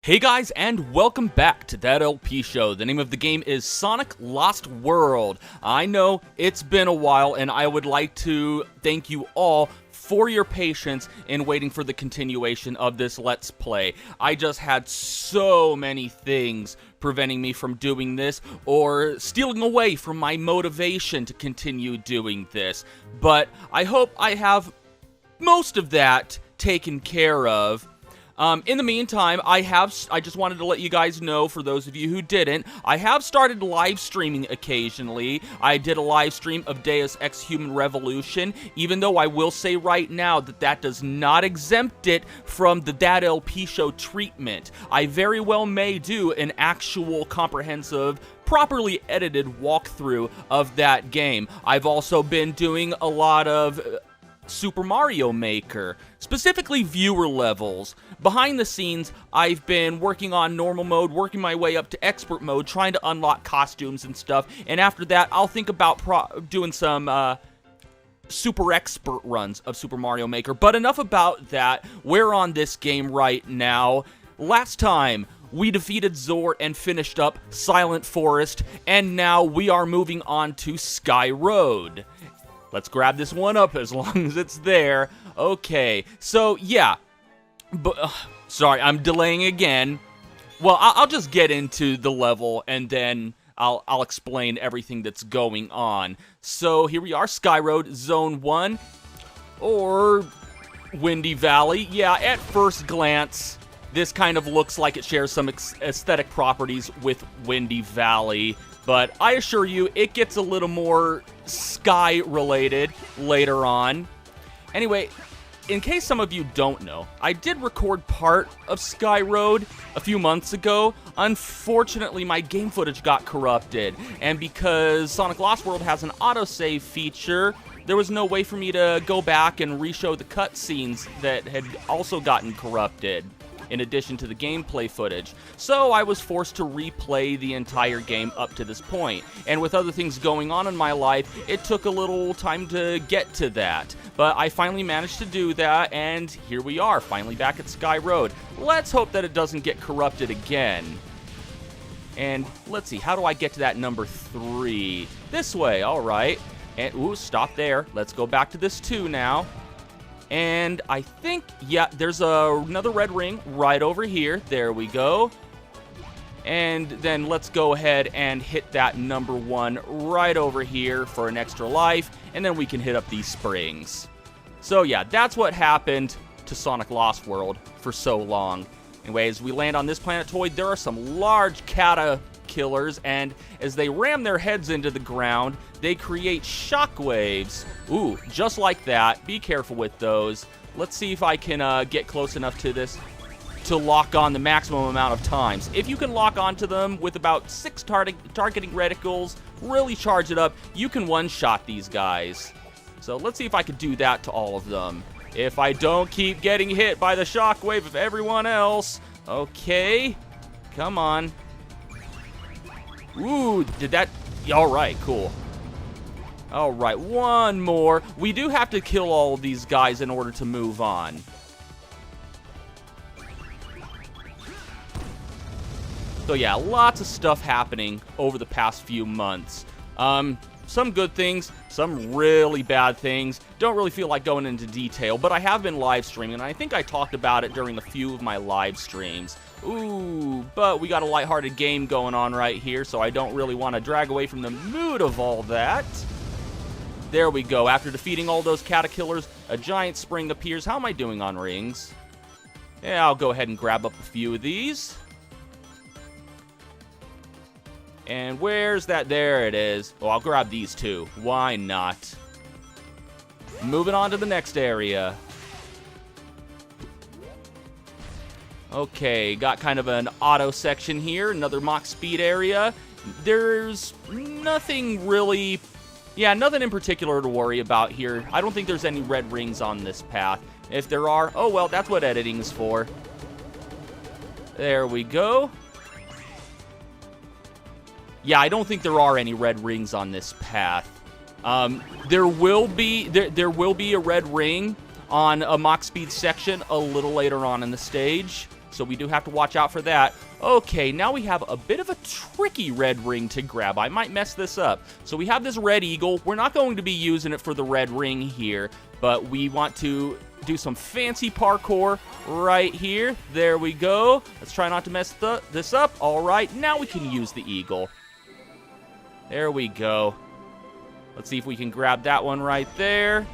Hey guys, and welcome back to That LP Show. The name of the game is Sonic Lost World. I know it's been a while, and I would like to thank you all for your patience in waiting for the continuation of this Let's Play. I just had so many things preventing me from doing this, or stealing away from my motivation to continue doing this. But I hope I have most of that taken care of. In the meantime, I just wanted to let you guys know, for those of you who didn't, I have started live streaming occasionally. I did a live stream of Deus Ex Human Revolution, even though I will say right now that that does not exempt it from the That LP Show treatment. I very well may do an actual comprehensive, properly edited walkthrough of that game. I've also been doing a lot of Super Mario Maker, specifically viewer levels. Behind the scenes, I've been working on normal mode, working my way up to expert mode, trying to unlock costumes and stuff, and after that, I'll think about doing some super expert runs of Super Mario Maker. But enough about that. We're on this game right now. Last time, we defeated Zor and finished up Silent Forest, and now we are moving on to Sky Road. Let's grab this one up as long as it's there. Okay, so yeah. But, sorry, I'm delaying again. Well, I'll just get into the level, and then I'll explain everything that's going on. So here we are, Sky Road, Zone 1, or Windy Valley. Yeah, at first glance, this kind of looks like it shares some aesthetic properties with Windy Valley. But I assure you, it gets a little more sky-related later on. Anyway, in case some of you don't know, I did record part of Sky Road a few months ago. Unfortunately, my game footage got corrupted, and because Sonic Lost World has an autosave feature, there was no way for me to go back and re-show the cutscenes that had also gotten corrupted, in addition to the gameplay footage. So I was forced to replay the entire game up to this point. And with other things going on in my life, it took a little time to get to that. But I finally managed to do that, and here we are, finally back at Sky Road. Let's hope that it doesn't get corrupted again. And let's see, how do I get to that number 3? This way, alright. And, ooh, stop there. Let's go back to this 2 now. And I think, yeah, there's another red ring right over here. There we go. And then let's go ahead and hit that number 1 right over here for an extra life. And then we can hit up these springs. So yeah, that's what happened to Sonic Lost World for so long. Anyways, we land on this planetoid. There are some large caterpillars, and as they ram their heads into the ground, they create shockwaves. Ooh, just like that. Be careful with those. Let's see if I can get close enough to this to lock on the maximum amount of times. If you can lock onto them with about 6 targeting reticles, really charge it up, you can one-shot these guys. So let's see if I can do that to all of them. If I don't keep getting hit by the shockwave of everyone else. Okay. Come on. Ooh, did that... Alright, cool. Alright, one more. We do have to kill all of these guys in order to move on. So yeah, lots of stuff happening over the past few months. Some good things, some really bad things. Don't really feel like going into detail, but I have been live streaming, and I think I talked about it during a few of my live streams. Ooh, but we got a lighthearted game going on right here, so I don't really want to drag away from the mood of all that. There we go. After defeating all those caterpillars, a giant spring appears. How am I doing on rings? Yeah, I'll go ahead and grab up a few of these. And where's that? There it is. Oh, I'll grab these too. Why not? Moving on to the next area. Okay, got kind of an auto section here. Another Mach Speed area. There's nothing really... Yeah, nothing in particular to worry about here. I don't think there's any red rings on this path. If there are, oh well, that's what editing is for. There we go. Yeah, I don't think there are any red rings on this path. There will be a red ring on a Mach Speed section a little later on in the stage. so we do have to watch out for that. Okay, now we have a bit of a tricky red ring to grab. I might mess this up. So we have this red eagle. We're not going to be using it for the red ring here, but we want to do some fancy parkour right here. There we go. Let's try not to mess this up. All right, now we can use the eagle. There we go. Let's see if we can grab that one right there.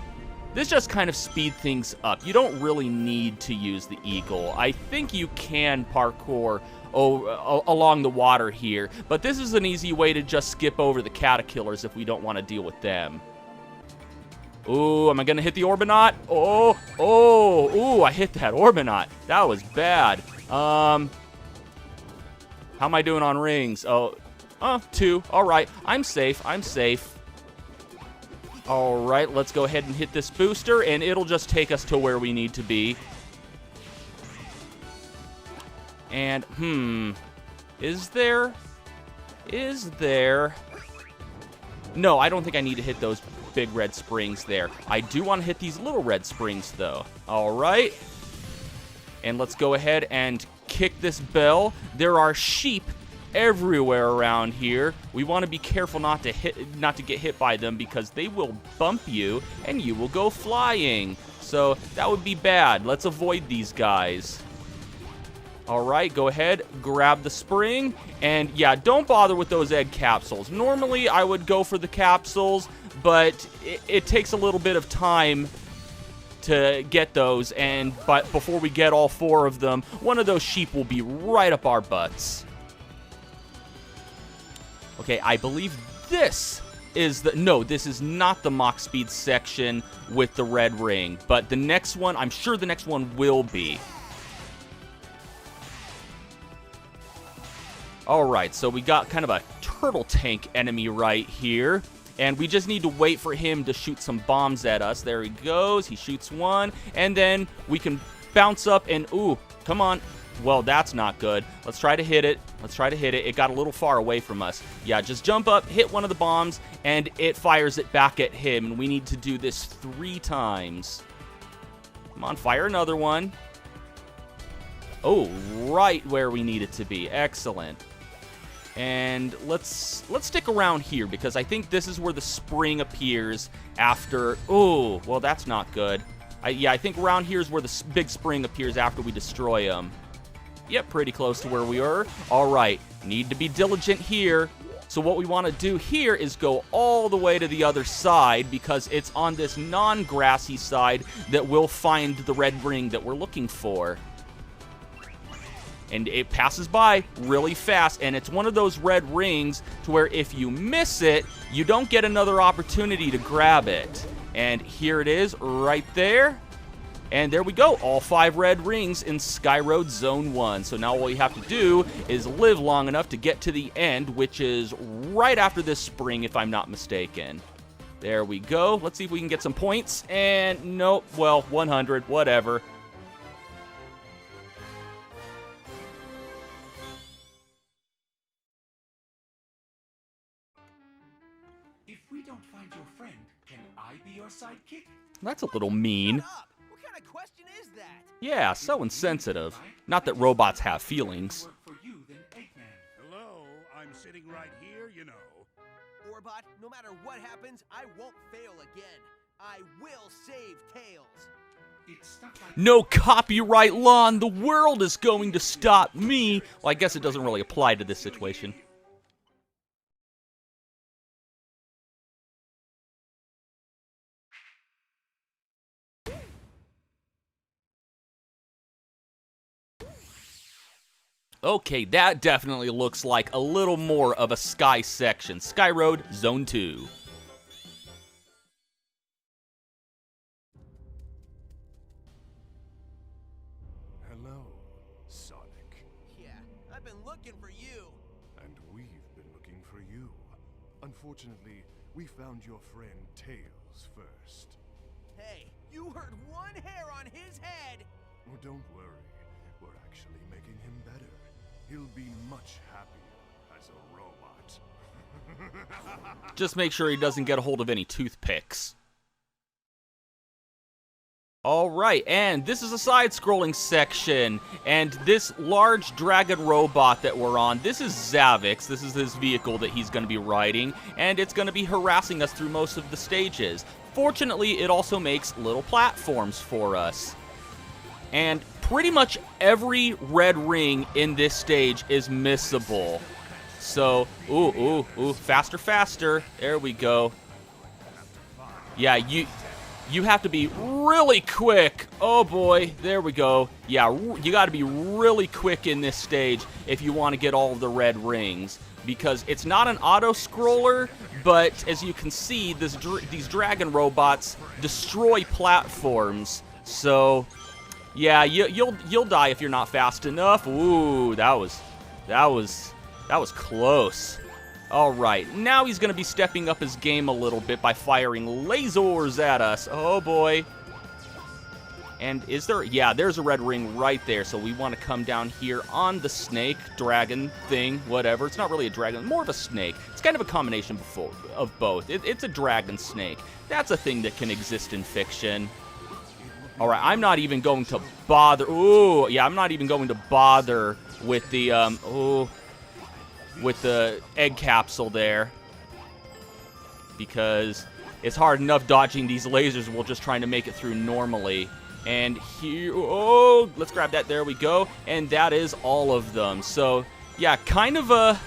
This just kind of speed things up. You don't really need to use the eagle. I think you can parkour along the water here, but this is an easy way to just skip over the caterpillars if we don't want to deal with them. Ooh, am I going to hit the Orbinaut? Ooh, I hit that Orbinaut. That was bad. How am I doing on rings? 2. All right, I'm safe. All right, let's go ahead and hit this booster, and it'll just take us to where we need to be. And, is there? No, I don't think I need to hit those big red springs there. I do want to hit these little red springs, though. All right. And let's go ahead and kick this bell. There are sheep everywhere around here. We want to be careful not to get hit by them because they will bump you and you will go flying. So that would be bad. Let's avoid these guys. All right, go ahead, grab the spring, and yeah, don't bother with those egg capsules. Normally I would go for the capsules, but it takes a little bit of time to get those, but before we get all 4 of them, one of those sheep will be right up our butts. Okay, I believe this is this is not the Mach Speed section with the red ring, but the next one, I'm sure the next one will be. All right, so we got kind of a turtle tank enemy right here, and we just need to wait for him to shoot some bombs at us. There he goes. He shoots one, and then we can bounce up and, ooh, come on. Well, that's not good. Let's try to hit it. It got a little far away from us. Yeah, just jump up, hit one of the bombs, and it fires it back at him. And we need to do this 3 times. Come on, fire another one. Oh, right where we need it to be. Excellent. And let's stick around here because I think this is where the spring appears after. Oh, well, that's not good. I think around here is where the big spring appears after we destroy them. Yep, pretty close to where we were. All right, need to be diligent here. So what we want to do here is go all the way to the other side because it's on this non-grassy side that we'll find the red ring that we're looking for. And it passes by really fast, and it's one of those red rings to where if you miss it, you don't get another opportunity to grab it. And here it is right there. And there we go, all 5 red rings in Sky Road Zone 1. So now all we have to do is live long enough to get to the end, which is right after this spring, if I'm not mistaken. There we go. Let's see if we can get some points. And nope, well, 100, whatever. If we don't find your friend, can I be your sidekick? That's a little mean. What kind of question is that? Yeah, so insensitive. Not that robots have feelings. For you, then Eggman. Hello, I'm sitting right here, you know. Orbot, no matter what happens, I won't fail again. I will save Tails. It's stuff like No copyright law in the world is going to stop me. Well, I guess it doesn't really apply to this situation. Okay, that definitely looks like a little more of a Sky section. Sky Road Zone 2. Hello, Sonic. Yeah, I've been looking for you. And we've been looking for you. Unfortunately, we found your friend Tails first. Hey, you heard one hair on his head. Oh, don't worry. We're actually making him better. He'll be much happier as a robot. Just make sure he doesn't get a hold of any toothpicks. Alright, and this is a side-scrolling section, and this large dragon robot that we're on, this is Zavok's. This is his vehicle that he's going to be riding, and it's going to be harassing us through most of the stages. Fortunately, it also makes little platforms for us. And pretty much every red ring in this stage is missable. So, ooh, faster, faster. There we go. Yeah, you have to be really quick. Oh boy, there we go. Yeah, you got to be really quick in this stage if you want to get all of the red rings, because it's not an auto-scroller, but as you can see, these dragon robots destroy platforms. So, yeah, you'll die if you're not fast enough. Ooh, that was close. All right, now he's going to be stepping up his game a little bit by firing lasers at us. Oh, boy. And is there... Yeah, there's a red ring right there, so we want to come down here on the snake, dragon thing, whatever. It's not really a dragon, more of a snake. It's kind of a combination of both. It's a dragon snake. That's a thing that can exist in fiction. All right, I'm not even going to bother... Ooh, yeah, I'm not even going to bother with the... with the egg capsule there, because it's hard enough dodging these lasers while just trying to make it through normally. And here, oh, let's grab that. There we go. And that is all of them. So yeah, kind of a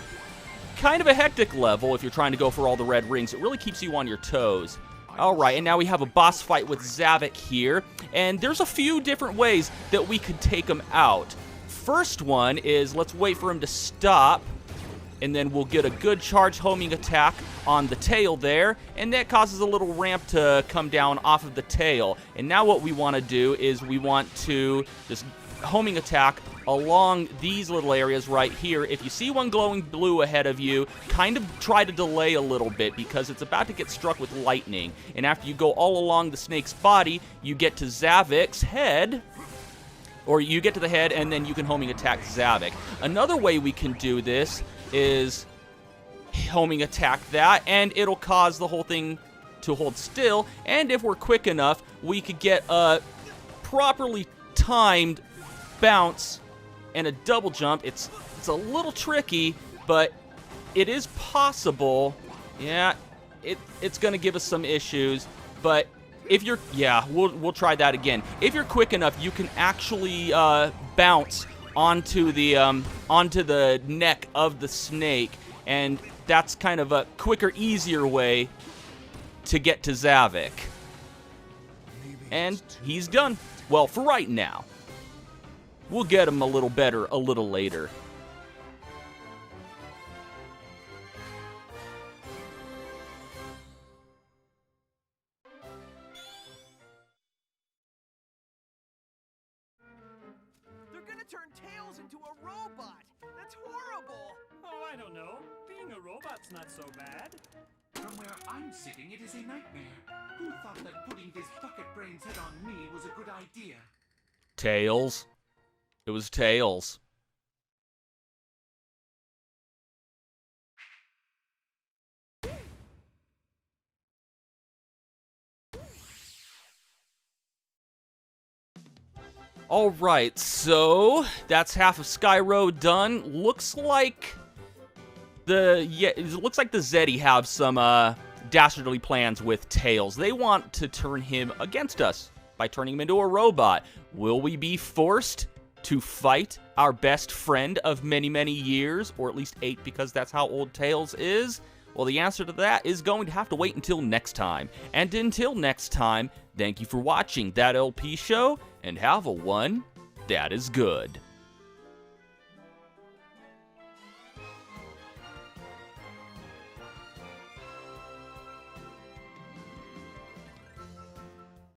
hectic level if you're trying to go for all the red rings. It really keeps you on your toes. All right, and now we have a boss fight with Zavok here, and there's a few different ways that we could take him out. First one is, let's wait for him to stop, and then we'll get a good charge homing attack on the tail there, and that causes a little ramp to come down off of the tail. And now what we want to do is we want to just homing attack along these little areas right here. If you see one glowing blue ahead of you, kind of try to delay a little bit, because it's about to get struck with lightning. And after you go all along the snake's body, you get to Zavok's head, or you get to the head, and then you can homing attack Zavok. Another way we can do this is homing attack that, and it'll cause the whole thing to hold still. And if we're quick enough, we could get a properly timed bounce and a double jump. It's a little tricky, but it is possible. Yeah, it's gonna give us some issues, but if you're, yeah, we'll try that again. If you're quick enough, you can actually bounce onto the neck of the snake, and that's kind of a quicker, easier way to get to Zavok. And he's done. Well, for right now. We'll get him a little better a little later. They're gonna turn Tails into a robot! That's horrible! Oh, I don't know. Being a robot's not so bad. From where I'm sitting, it is a nightmare. Who thought that putting this bucket brain's head on me was a good idea? Tails. It was Tails. Alright, so that's half of Sky Road done. Looks like the Zeddy have some dastardly plans with Tails. They want to turn him against us by turning him into a robot. Will we be forced to fight our best friend of many, many years, or at least 8, because that's how old Tails is? Well, the answer to that is going to have to wait until next time. And until next time, thank you for watching That LP Show, and have a one that is good.